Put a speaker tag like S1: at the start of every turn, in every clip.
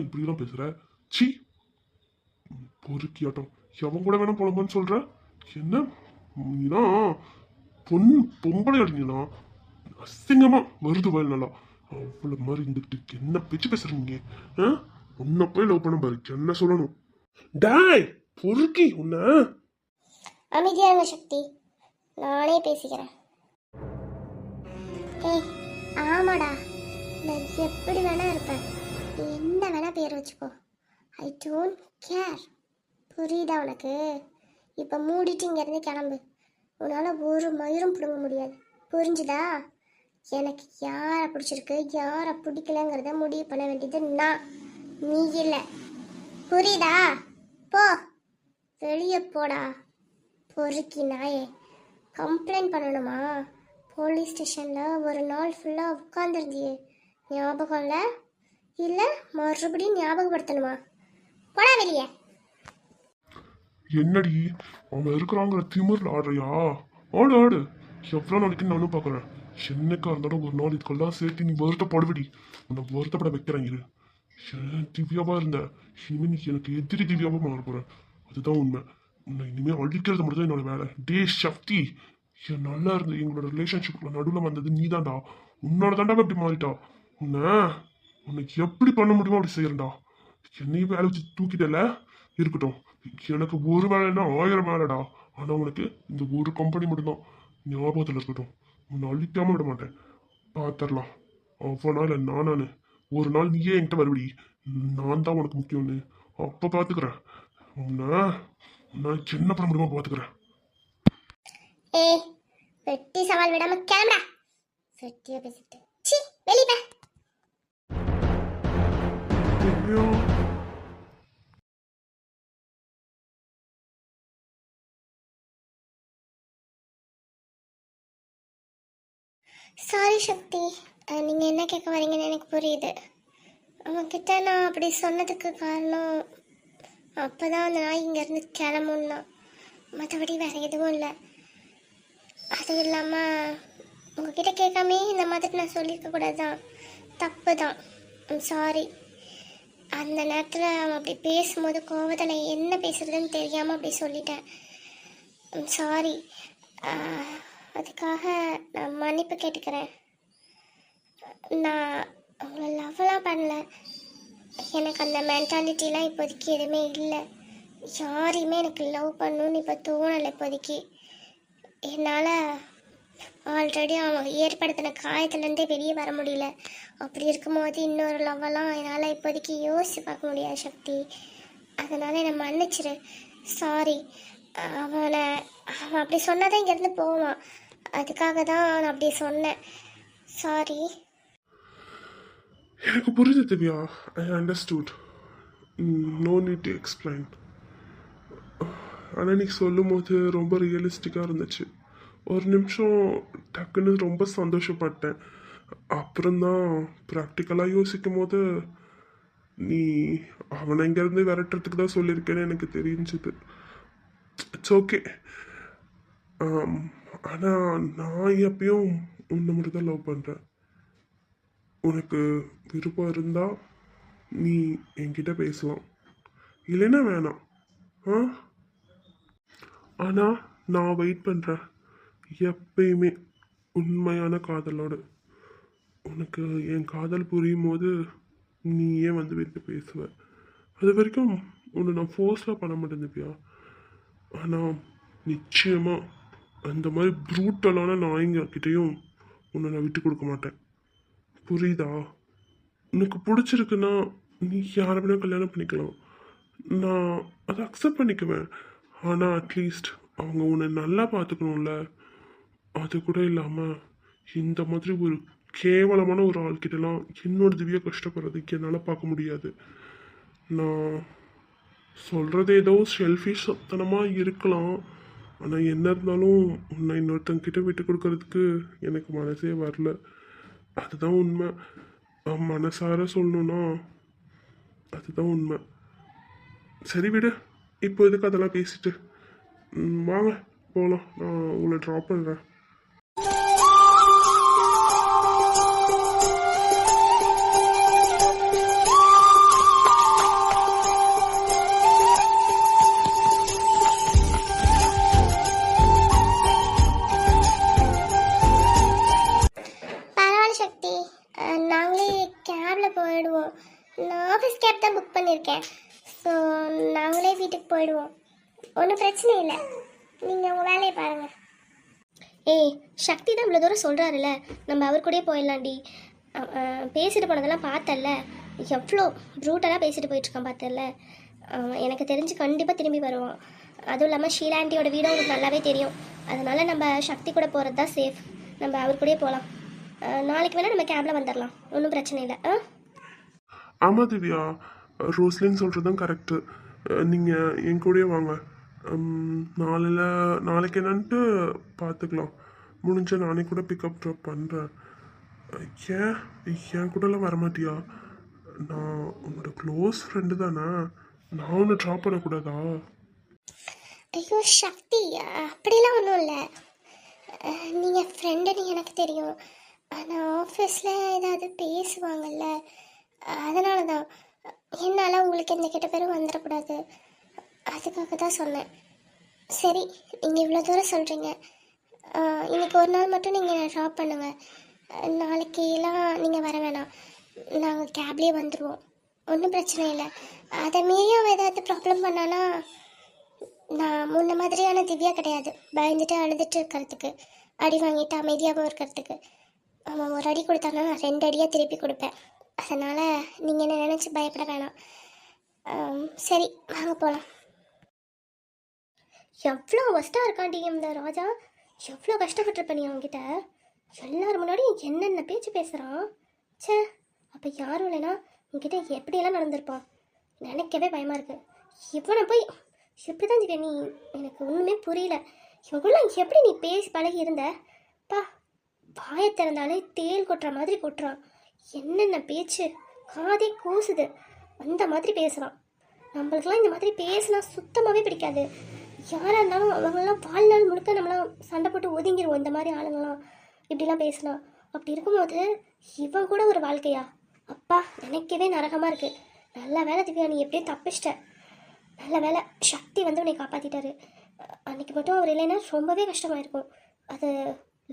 S1: இப்படிலாம் பேசுற? சி, பொறுக்கியாட்டம். எவன் கூட வேணா போலமான்னு சொல்ற? என்ன நீதான் பொம்பளை அடிங்களா? அசிங்கமா வருது வயல் நல்லா. அவ்வளவு மாதிரி இருந்துக்கிட்டு என்ன பேச்சு பேசுறீங்க? உன்னை போய் லவ் பண்ண பாரு, என்ன சொல்லணும்? டாய் பொறுக்கி உன்ன.
S2: அமைதியான சக்தி, நானே பேசிக்கிறேன். ஏய் ஆமாடா, நான் எப்படி வேணா இருப்பேன், என்ன வேணா பேர் வச்சுக்கோ, ஐ டோன்ட் கேர். புரியுதா உனக்கு? இப்போ மூடிட்டு இங்கேருந்து கிளம்பு. உன்னால் ஒரு மயிரும் பிடுங்க முடியாது, புரிஞ்சுதா? எனக்கு யாரை பிடிச்சிருக்கு யாரை பிடிக்கலங்கிறத முடிவு பண்ண வேண்டியது நான், நீ இல்லை. புரியுதா? போ, வெளியே போடா பொறுக்கி நாயே. கம்ப்ளைண்ட் பண்ணணுமா? போலீஸ் ஸ்டேஷனில் ஒரு நாள் ஃபுல்லாக உட்காந்துருந்தியே, ஞாபகம் இல்லை? இல்லை மறுபடியும் ஞாபகப்படுத்தணுமா? போடா வெளியே.
S1: என்னடி அவன் இருக்கிறாங்கிற திமிரில் ஆடுறியா? ஆடு ஆடு, எவ்வளோ நாளைக்கு நானும் பார்க்குறேன். என்னக்கா இருந்தாலும் ஒரு நாள் இதுக்கெல்லாம் சேர்த்து நீ வருத்தப்படுவடி. உன்னை வருத்தப்பட வைக்கிறேன் இரு. திவ்யாவா இருந்த இனிமேல் நீ எனக்கு எதிரி திவ்யாவா மாற போறேன், அதுதான் உண்மை. உன்னை இனிமேல் அழிக்கிறது மட்டும் தான் என்னோட வேலை. டே சக்தி, நல்லா இருந்த எங்களோட ரிலேஷன்ஷிப்ல நடுவில் வந்தது நீ தான்டா. உன்னோட தாண்டா எப்படி மாறிட்டா? உன்னை எப்படி பண்ண முடியுமோ அப்படி செய்யறா. என்னையும் வேலை வச்சு தூக்கிட்டல. இருக்கட்டும், எனக்கு ஒரு வேலைன்னா 1000 வேலைடா. ஆனா உனக்கு இந்த ஒரு கம்பெனி மட்டும்தான் ஞாபகத்தில் இருக்கட்டும். உன்னை அழிக்காம விட மாட்டேன், பார்த்துடலாம். அவ்வளோ இல்லை நானு. ஒரு நாள் நீயே என்கிட்ட வருவடி, நான் தான் உனக்கு முக்கியம்னு. அப்போ பார்த்துக்கிறேன் உன்னை. நான் என்ன பண்ண முடியுமோ பார்த்துக்கிறேன்.
S2: ஏய் வெட்டி சவால் விடாம கிளம்புடா. வெட்டியா பேசிட்டு சி வெளியே போ. சாரி சக்தி, நீங்கள் என்ன கேட்க வரீங்கன்னு எனக்கு புரியுது. அவன்கிட்ட நான் அப்படி சொன்னதுக்கு காரணம் அப்போ தான் அந்த நாய் இங்கேருந்து கிளம்புன்னா, மற்றபடி வேறு எதுவும் இல்லை. அதுவும் இல்லாமல் உங்ககிட்ட கேட்காமே இந்த மாதிரி நான் சொல்லியிருக்க கூடாது தான், தப்பு தான். சாரி. அந்த நேரத்தில் அவன் அப்படி பேசும்போது கோவத்தில் என்ன பேசுறதுன்னு தெரியாமல் அப்படி சொல்லிட்டேன். சாரி. அதுக்காக நான் மன்னிப்பு கேட்டுக்கிறேன். நான் உங்களை லவ்லாம் பண்ணல, எனக்கு அந்த மென்டாலிட்டிலாம் இப்போதைக்கு எதுவுமே இல்லை. யாரையுமே எனக்கு லவ் பண்ணணும்னு இப்போ தோணலை இப்போதைக்கு. என்னால் ஆல்ரெடி அவன் ஏற்படுத்தின காயத்துலேருந்தே வெளியே வர முடியல. அப்படி இருக்கும்போது இன்னொரு லவ்வெல்லாம் என்னால் இப்போதைக்கு யோசித்து பார்க்க முடியாது சக்தி. அதனால் என்னை மன்னிச்சிரு. சாரி. அவன் அப்படி சொன்னாதான் இங்கேருந்து போவான், அதுக்காக தான் நான் அப்படி சொன்னேன். சாரி.
S1: எனக்கு புரியுது Divya, I understood. No need to explain. ஆனால் நீ சொல்லும் போது ரொம்ப ரியலிஸ்டிக்காக இருந்துச்சு. ஒரு நிமிஷம் டக்குன்னு ரொம்ப சந்தோஷப்பட்டேன். அப்புறம்தான் ப்ராக்டிக்கலாக யோசிக்கும் போது நீ அவனை இங்கேருந்து விரட்டுறதுக்கு தான் சொல்லியிருக்கேன்னு எனக்கு தெரிஞ்சுது. It's okay. ஆனால் நான் எப்பயும் உன்னை மட்டும் தான் லவ் பண்ணுறேன். உனக்கு விருப்பம் இருந்தால் நீ என்கிட்ட பேசலாம், இல்லைன்னா வேணாம். ஆனால் நான் வெயிட் பண்ணுறேன் எப்பயுமே உண்மையான காதலோடு. உனக்கு என் காதல் புரியும் போது நீயே வந்து வீட்டு பேசுவ. அது வரைக்கும் உன்னை நான் ஃபோர்ஸ்லாம் பண்ண மாட்டேன் திவ்யா. ஆனால் நிச்சயமாக அந்த மாதிரி ப்ரூட்டலான நாய்ங்கக்கிட்டையும் உன்னை நான் விட்டு கொடுக்க மாட்டேன், புரியுதா? உனக்கு பிடிச்சிருக்குன்னா நீ யாரை வேணால் கல்யாணம் பண்ணிக்கலாம், நான் அதை அக்செப்ட் பண்ணிக்குவேன். ஆனால் அட்லீஸ்ட் அவங்க உன்னை நல்லா பார்த்துக்கணும்ல. அது கூட இல்லாமல் இந்த மாதிரி ஒரு கேவலமான ஒரு ஆள்கிட்டலாம் என்னோட திவ்யா கஷ்டப்படுறதுக்கு என்னால் பார்க்க முடியாது. நான் சொல்கிறது ஏதோ செல்ஃபிஷ் தனமாக இருக்கலாம், ஆனால் என்ன இருந்தாலும் உன்னை இன்னொருத்தங்கிட்ட விட்டு கொடுக்கறதுக்கு எனக்கு மனசே வரல. அதுதான் உண்மை. மனசார சொல்லணுன்னா அதுதான் உண்மை. சரி விடு, இப்போ எதுக்கு அதெல்லாம் பேசிட்டு. வாங்க போகலாம், நான் உங்களை ட்ராப் பண்ணுறேன்.
S2: கேபில் போயிடுவோம். நான் ஆஃபீஸ் கேப் தான் புக் பண்ணியிருக்கேன். ஸோ நாங்களே வீட்டுக்கு போயிடுவோம். ஒன்றும் பிரச்சனை இல்லை, நீங்கள் உங்கள் வேலையை பாருங்கள். ஏய், சக்தி தான் இவ்வளோ தூரம் சொல்கிறாருல்ல, நம்ம அவர் கூடயே போயிடலாண்டி. பேசிட்டு போனதெல்லாம் பார்த்தல, எவ்வளோ ப்ரூட்டலாக பேசிட்டு போயிட்டுருக்கான் பார்த்தல. எனக்கு தெரிஞ்சு கண்டிப்பாக திரும்பி வருவான். அதுவும் இல்லாமல் ஷீலா ஆண்டியோட வீடும் அவருக்கு நல்லாவே தெரியும். அதனால் நம்ம சக்தி கூட போகிறது தான் சேஃப். நம்ம அவர் கூடயே போகலாம். நாளைக்கு வேணால் நம்ம கேபில் வந்துடலாம், ஒன்றும் பிரச்சனை இல்லை.
S1: ஆமாம் திவ்யா, ரோஸ்லின் சொல்கிறதும் கரெக்டு. நீங்கள் என் கூடயே வாங்க. நாளைக்கு என்னன்ட்டு பார்த்துக்கலாம். முடிஞ்ச நானே கூட பிக்கப் ட்ராப் பண்ணுறேன். என் கூடலாம் வரமாட்டியா? நான் உன்னோட க்ளோஸ் ஃப்ரெண்டு தானே, நான் உன்னை ட்ராப் பண்ணக்கூடாதா?
S2: ஐயோ சக்தி, அப்படிலாம் ஒன்றும் இல்லை. நீங்கள் ஃப்ரெண்டுன்னு எனக்கு தெரியும். ஆனால் ஆஃபீஸில் ஏதாவது பேசுவாங்கல்ல, அதனால தான். என்னால் உங்களுக்கு எந்த கெட்ட பேரும் வந்துடக்கூடாது, அதுக்காக தான் சொன்னேன். சரி, நீங்கள் இவ்வளோ தூரம் சொல்கிறீங்க. இன்றைக்கி ஒரு நாள் மட்டும் நீங்கள் ட்ராப் பண்ணுங்கள். நாளைக்கெல்லாம் நீங்கள் வர வேணாம், நாங்கள் கேப்லேயே வந்துடுவோம், ஒன்றும் பிரச்சனை இல்லை. அதை மீறி அவன் ஏதாவது ப்ராப்ளம் பண்ணானா, நான் முன்ன மாதிரியான திவ்யா கிடையாது. பயந்துட்டு அழுதுட்டு இருக்கிறதுக்கு, அடி வாங்கிட்டு அமைதியாகவும் இருக்கிறதுக்கு. அவன் ஒரு அடி கொடுத்தானா நான் 2 அடியாக திருப்பி கொடுப்பேன். அதனால் நீங்கள் என்ன நினச்சி பயப்பட வேணாம். சரி, வாங்க போகலாம். எவ்வளோ ஒஸ்ட்டாக இருக்காண்டி இந்த ராஜா, எவ்வளோ கஷ்டப்பட்டுருப்ப நீ அவன்கிட்ட. எல்லாரும் முன்னாடியும் என்னென்ன பேச்சு பேசுகிறான். சே, அப்போ யாரும் இல்லைன்னா உங்ககிட்ட எப்படியெல்லாம் நடந்திருப்பான். நினைக்கவே பயமாக இருக்குது. இவனை போய் எப்படி தான் திவ்யா, நீ எனக்கு ஒன்றுமே புரியல. இவங்களாம் எப்படி நீ பேசி பழகி இருந்த? பா, வாயை திறந்தாலே தேல் கொட்டுற மாதிரி கொட்டுறான். என்னென்ன பேச்சு, காதே கூசுது. அந்த மாதிரி பேசுகிறான். நம்மளுக்கெல்லாம் இந்த மாதிரி பேசினா சுத்தமாகவே பிடிக்காது. யாராக இருந்தாலும் அவங்களாம் வாழ்நாள் முழுக்க நம்மளாம் சண்டை போட்டு ஒதுங்கிடுவோம். இந்த மாதிரி ஆளுங்களாம் இப்படிலாம் பேசினா. அப்படி இருக்கும்போது இவன் கூட ஒரு வாழ்க்கையா? அப்பா, நினைக்கவே நரகமாக இருக்குது. நல்ல வேலை திவ்யா, நீ எப்படியே தப்பிச்சிட்ட. நல்ல வேலை சக்தி வந்து உன்னை காப்பாற்றிட்டாரு. அன்றைக்கி மட்டும் அவர் இல்லைன்னா ரொம்பவே கஷ்டமாக இருக்கும். அது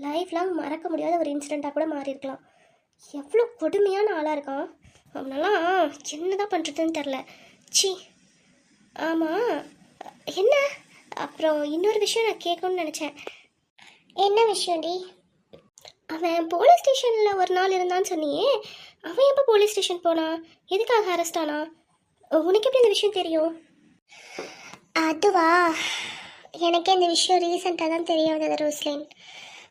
S2: லைஃப் லாங் மறக்க முடியாத ஒரு இன்சிடெண்ட்டாக கூட மாறி இருக்கலாம். எவ்வளோ கொடுமையான ஆளாக இருக்கான். அவனெல்லாம் என்ன தான் பண்ணுறதுன்னு தெரில. சி. ஆமாம், என்ன அப்புறம் இன்னொரு விஷயம் நான் கேட்கணும்னு நினச்சேன். என்ன விஷயம்டி? அவன் போலீஸ் ஸ்டேஷனில் ஒரு நாள் இருந்தான்னு சொன்னியே, அவன் எப்போ போலீஸ் ஸ்டேஷன் போனான்? எதுக்காக அரெஸ்ட் ஆனா? உனக்கு எப்படி இந்த விஷயம் தெரியும்? அதுவா, எனக்கே இந்த விஷயம் ரீசெண்டாக தான் தெரிய வந்தது ரோஸ்லின்.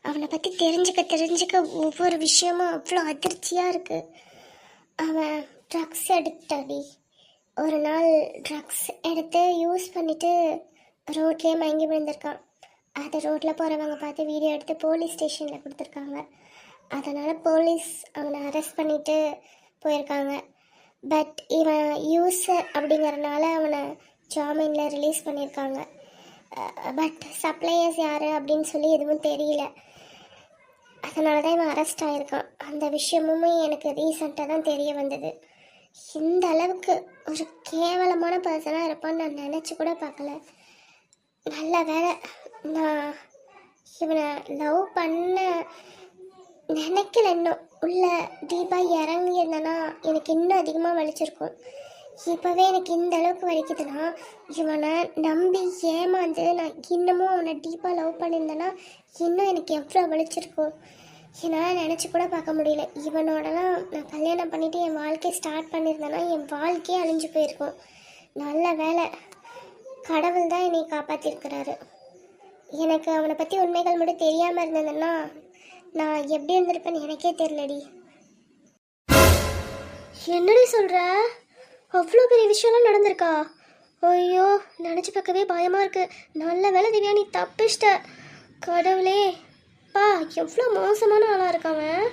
S2: அவனை பற்றி தெரிஞ்சுக்க ஒவ்வொரு விஷயமும் அவ்வளோ அதிர்ச்சியாக இருக்குது. அவன் ட்ரக்ஸ் எடுத்தாடி. ஒரு நாள் ட்ரக்ஸ் எடுத்து யூஸ் பண்ணிவிட்டு ரோட்லேயே மயங்கி விழுந்திருக்கான். அதை ரோட்டில் போகிறவங்க பார்த்து வீடியோ எடுத்து போலீஸ் ஸ்டேஷனில் கொடுத்துருக்காங்க. அதனால் போலீஸ் அவனை அரெஸ்ட் பண்ணிவிட்டு போயிருக்காங்க. பட் இவன் யூஸர் அப்படிங்கிறனால அவனை ஜாமீனில் ரிலீஸ் பண்ணியிருக்காங்க. பட் சப்ளையர்ஸ் யார் அப்படின்னு சொல்லி எதுவும் தெரியல. அதனால தான் இவன் அரெஸ்ட் ஆகிருக்கான். அந்த விஷயமுமே எனக்கு ரீசெண்டாக தான் தெரிய வந்தது. இந்த அளவுக்கு ஒரு கேவலமான பர்சனாக இருப்பான்னு நான் நினச்சி கூட பார்க்கல. நல்ல வேலை நான் இவனை லவ் பண்ண நினைக்கல. இன்னும் உள்ள டீப்பாக இறங்கியிருந்தேன்னா எனக்கு இன்னும் அதிகமாக வலிச்சிருக்கும். இப்போவே எனக்கு இந்த அளவுக்கு வலிக்குதுன்னா, இவனை நம்பி ஏமாந்து நான் இன்னமும் அவனை டீப்பாக லவ் பண்ணியிருந்தேன்னா இன்னும் எனக்கு எவ்வளோ வலிச்சிருக்கும். என்னால் நினச்சி கூட பார்க்க முடியல. இவனோடலாம் நான் கல்யாணம் பண்ணிவிட்டு என் வாழ்க்கையை ஸ்டார்ட் பண்ணியிருந்தேன்னா என் வாழ்க்கையே அழிஞ்சு போயிருக்கும். நல்ல வேலை கடவுள் தான் என்னை காப்பாற்றிருக்கிறாரு. எனக்கு அவனை பற்றி உண்மைகள் மட்டும் தெரியாமல் இருந்ததுன்னா நான் எப்படி இருந்திருப்பேன்னு எனக்கே தெரியலடி. என்னடி சொல்கிற? அவ்வளோ பெரிய விஷயம்லாம் நடந்திருக்கா? ஐயோ, நினச்சி பார்க்கவே பயமாக இருக்குது. நல்ல வேலை திவ்யா, நீ தப்பிச்சிட்ட. கடவுளே, பா எவ்வளோ மோசமான ஆளாக இருக்காவன்.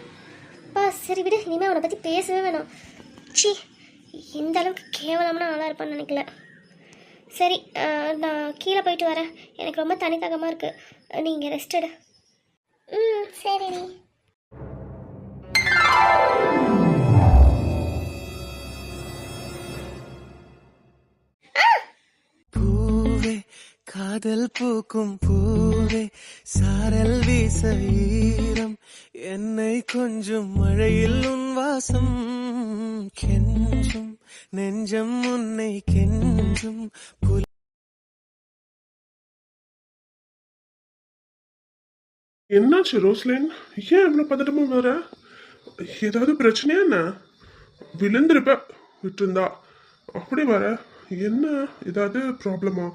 S2: பா சரி விடு, இனிமேல் அவனை பற்றி பேசவே வேணாம். சி, இந்த அளவுக்கு கேவலமான ஆளாக இருப்பான்னு நினைக்கல. சரி, நான் கீழே போயிட்டு வரேன். எனக்கு ரொம்ப தனித்தகமாக இருக்குது. நீங்கள் ரெஸ்ட் எடு. சரி.
S3: பூவே காதல் பூக்கும் பூவே, சாரல் வீச ஈரம் என்னை கொஞ்சம் மழையில் உன் வாசம் கெஞ்சும் நெஞ்சம் உன்னை கெஞ்சும்
S1: என்னாச்சு ரோஸ்லின்? ஏன் இவ்வளோ பதட்டமா வர? ஏதாவது பிரச்சனையா என்ன? விழுந்திருப்ப விட்டுருந்தா அப்படி வர. என்ன ஏதாவது ப்ராப்ளமா?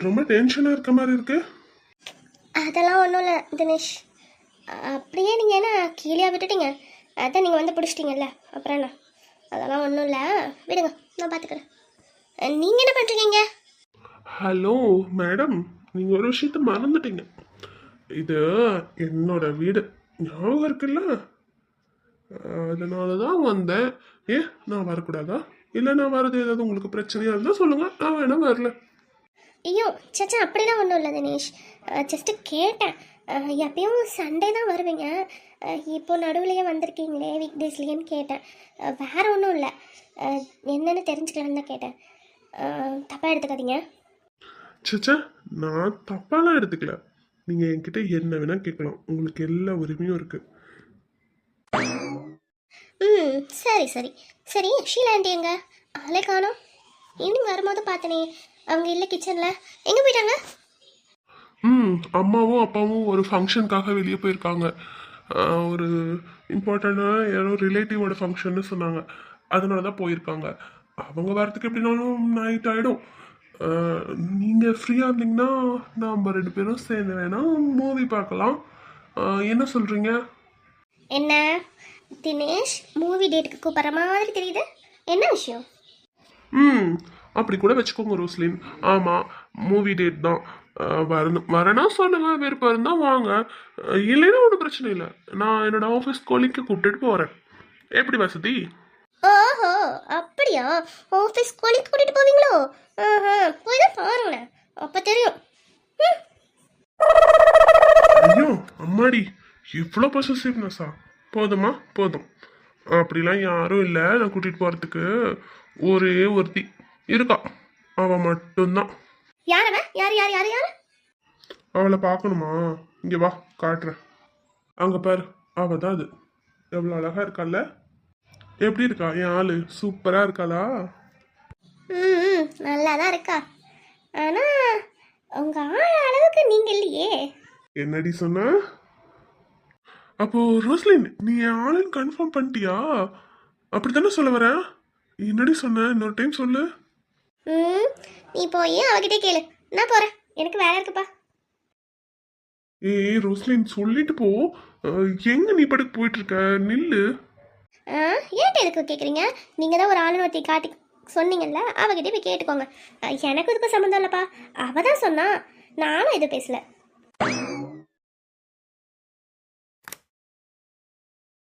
S1: ரொம்ப டென்ஷனாக இருக்க மாதிரி இருக்கு.
S2: அதெல்லாம் ஒன்றும் இல்லை தினேஷ். அப்படியே நீங்கள் என்ன கீழே விட்டுட்டீங்க, அதான் நீங்கள் வந்து பிடிச்சிட்டிங்கல்ல, அப்புறம் என்ன? அதெல்லாம் ஒன்றும் இல்லை, விடுங்க, நான் பார்த்துக்கிறேன். நீங்கள் என்ன பண்ணுறீங்க?
S1: ஹலோ மேடம், நீங்கள் ஒரு விஷயத்த மறந்துட்டீங்க. இது என்னோட வீடு, ஞாபகம் இருக்குல்ல? அதனால தான் வந்தேன். ஏன் நான் வரக்கூடாதா? இல்லை நான் வரது ஏதாவது உங்களுக்கு பிரச்சனையாக இருந்தால் சொல்லுங்கள், நான் வேணா வரல.
S2: ஐயோ சச்சா, அப்படிலாம் ஒன்றும் இல்லை தினேஷ். ஜஸ்ட்டு கேட்டேன். எப்பயும் சண்டே தான் வருவீங்க, இப்போ நடுவுலையே வந்திருக்கீங்களே வீக் டேஸ்லேயேன்னு கேட்டேன். வேறு ஒன்றும் இல்லை, என்னென்னு தெரிஞ்சுக்கலான்னு தான் கேட்டேன். தப்பாக எடுத்துக்காதீங்க.
S1: சச்சா, நான் தப்பாலாம் எடுத்துக்கல. நீங்கள் என்கிட்ட என்ன வேணால் கேட்கலாம், உங்களுக்கு எல்லா உரிமையும் இருக்குது.
S2: ம், சரி சரி சரி. ஷீலா ஆண்டி எங்க? ஆளே காணோம். ஈவினிங் வரும்போது பார்த்தனே, அவங்க இல்லை கிச்சனில். எங்கே போயிட்டாங்க?
S1: அம்மாவும் அப்பாவும் ஒரு ஃபங்க்ஷனுக்காக வெளியே போயிருக்காங்க. ஒரு இம்பார்ட்டண்ட்டான யாரோ ரிலேட்டிவோட ஃபங்க்ஷன்னு சொன்னாங்க, அதனால தான் போயிருக்காங்க. அவங்க வரத்துக்கு எப்படினாலும் நைட் ஆகிடும். நீங்கள் ஃப்ரீயாக இருந்தீங்கன்னா நம்ம 2 பேரும் சேர்ந்து வேணால் மூவி பார்க்கலாம். என்ன சொல்கிறீங்க?
S2: என்ன தினேஷ், மூவி டேட்டுக்கு கூப்பிட்ற மாதிரி தெரியுது, என்ன விஷயம்?
S1: அப்படி கூட வச்சுக்கோங்க ரோஸ்லின். ஆமாம், மூவி டேட் தான். வரனா சொல்லுங்க, விருப்பம் இருந்தால் வாங்க. இல்லைன்னா ஒன்றும் பிரச்சனை இல்லை, நான் என்னோட ஆஃபீஸ் கொலிக்கு கூப்பிட்டுட்டு போகிறேன். எப்படி வசதி?
S2: ஓஹோ அப்படியா, ஆஃபீஸ் கோலிக்கு கூட்டிகிட்டு போவீங்களோ? போய் தான் பாருங்களேன், அப்போ தெரியும்.
S1: ஐயோ அம்மாடி, இவ்வளோ பொசசிவ்னஸா? போதுமா போதும். அப்படிலாம் யாரும் இல்லை நான் கூட்டிகிட்டு போகிறதுக்கு. ஒரே ஒருத்தி இருக்கா, அவள் மட்டும்தான்.
S2: யாரவ? யார் யார் யார் யார்?
S1: அவளை பார்க்கணுமா? இங்கே வா, காட்டுறேன். அங்கே பாரு, அவள் தான் அது. எவ்வளோ அழகாக இருக்கால? எப்படி இருக்கா என் ஆளு? சூப்பராக இருக்காளா?
S2: ம், நல்லா தான் இருக்கா. ஆனால் உங்கள் ஆள் அளவுக்கு நீங்கள் இல்லையே.
S1: என்னடி சொன்ன? அப்போ ரோஸ்லின், நீ என் ஆளுன்னு கன்ஃபார்ம் பண்ணிட்டியா? அப்படி தானே சொல்ல வர? என்னடி சொன்ன? இன்னொரு டைம் சொல்லு.
S2: ம், நீ போய் அவகிட்டே கேளு, நான் போகிறேன், எனக்கு வேலை இருக்குப்பா.
S1: ஏய் ரோஸ்லின், சொல்லிட்டு போ. எங்க நீ படுக்க போயிட்டு இருக்க? நில்லு.
S2: ஏன்ட்டு எதுக்கு கேட்குறீங்க? நீங்கள் தான் ஒரு ஆளுநர் ஒருத்தி காட்டி சொன்னீங்கல்ல, அவகிட்டே போய் கேட்டுக்கோங்க. எனக்கு இதுக்கும் சம்மந்தம் இல்லைப்பா, அவள் தான் சொன்னா, நானும் எதுவும் பேசல.